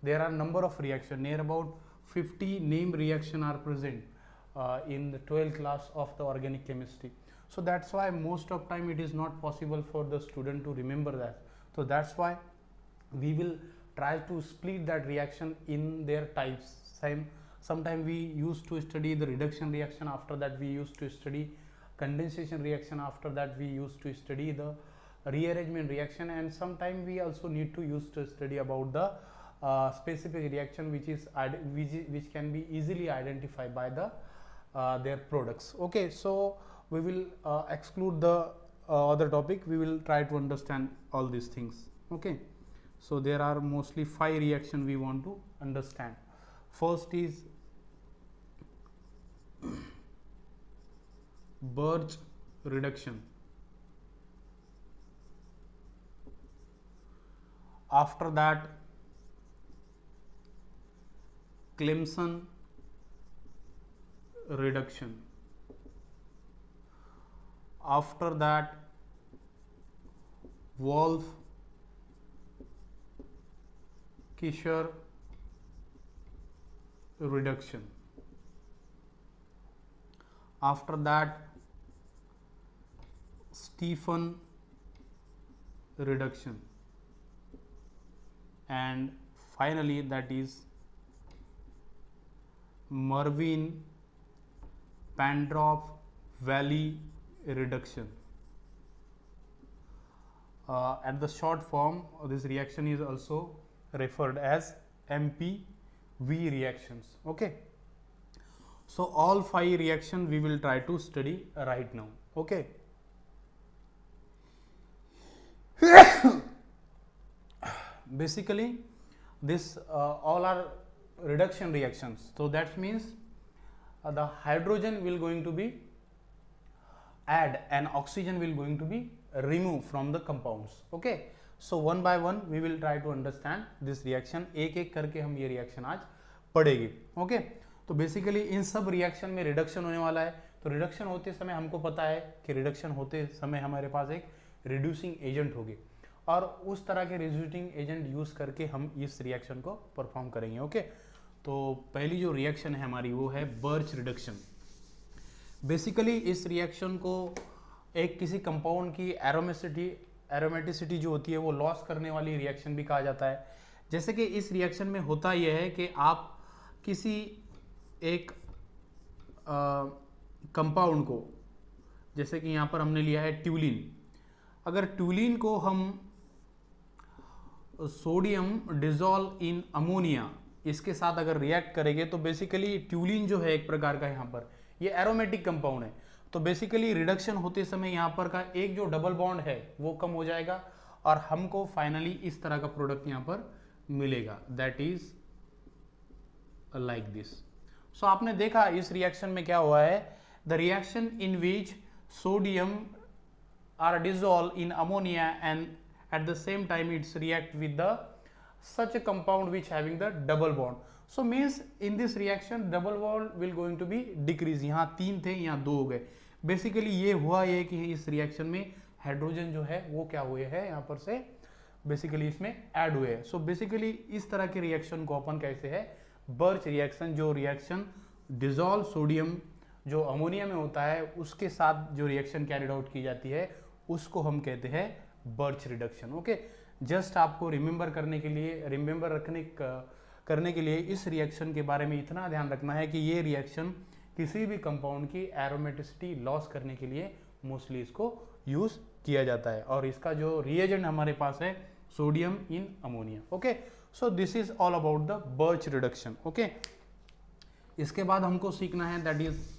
there are number of reaction, near about 50 name reaction are present in the 12th class of the organic chemistry. So that's why most of time it is not possible for the student to remember that. So that's why we will try to split that reaction in their types. Sometime we used to study the reduction reaction, after that we used to study condensation reaction, after that we used to study the rearrangement reaction, and sometime we also need to use to study about the specific reaction which can be easily identified by the their products. Okay, so we will exclude the other topic, we will try to understand all these things. Okay, so there are mostly 5 reaction we want to understand. First is Birch reduction. After that Clemson reduction. After that Wolff-Kishar reduction. After that Stephen reduction, and finally that is Mervyn Pandorf Valley reduction. At the short form, this reaction is also referred as MPV reactions. Okay, so all 5 reactions we will try to study right now. Okay. Basically this all are reduction reactions, so that means the hydrogen will going to be add and oxygen will going to be removed from the compounds. Okay, so one by one we will try to understand this reaction, एक एक करके हम ये reaction आज पढ़ेंगे. Okay, तो basically इन सब reaction में रिडक्शन होने वाला है. तो रिडक्शन होते समय हमको पता है कि रिडक्शन होते समय हमारे पास एक रिड्यूसिंग एजेंट होगी, और उस तरह के रिड्यूसिंग एजेंट यूज करके हम इस रिएक्शन को परफॉर्म करेंगे. ओके, तो पहली जो रिएक्शन है हमारी वो है बर्च रिडक्शन. बेसिकली इस रिएक्शन को एक किसी कंपाउंड की एरोमेटिसिटी जो होती है वो लॉस करने वाली रिएक्शन भी कहा जाता है. जैसे कि इस रिएक्शन में होता यह है कि आप किसी एक कंपाउंड को, जैसे कि यहाँ पर हमने लिया है ट्यूलिन, अगर ट्यूलिन को हम सोडियम डिजोल्व इन अमोनिया इसके साथ अगर रिएक्ट करेंगे तो बेसिकली ट्यूलिन जो है एक प्रकार का यहाँ पर ये एरोमेटिक कंपाउंड है. तो बेसिकली रिडक्शन होते समय यहाँ पर का एक जो डबल बॉन्ड है वो कम हो जाएगा और हमको फाइनली इस तरह का प्रोडक्ट यहाँ पर मिलेगा, दैट इज लाइक दिस. सो आपने देखा इस रिएक्शन में क्या हुआ है, the reaction in which sodium are dissolved in ammonia and at the same time it's react with the such a compound which having the double bond. So means in this reaction double bond will going to be decrease. यहाँ 3 थे यहाँ 2 हो गए. Basically ये हुआ ये कि इस रिएक्शन में हाइड्रोजन जो है वो क्या हुए हैं यहाँ पर से बेसिकली इसमें ऐड हुए हैं. सो बेसिकली इस तरह के रिएक्शन को अपन कैसे है बर्च रिएक्शन, जो रिएक्शन डिजोल्व सोडियम जो अमोनिया में होता है उसके साथ जो रिएक्शन कैरिड आउट की जाती है उसको हम कहते हैं बर्च रिडक्शन. ओके, जस्ट आपको रिमेंबर करने के लिए, करने के लिए इस रिएक्शन के बारे में इतना ध्यान रखना है कि ये रिएक्शन किसी भी कंपाउंड की एरोमेटिसिटी लॉस करने के लिए मोस्टली इसको यूज किया जाता है, और इसका जो रिएजेंट हमारे पास है sodium in ammonia. Okay, so this is all about the birch reduction. Okay, इसके बाद हमको सीखना है दैट इज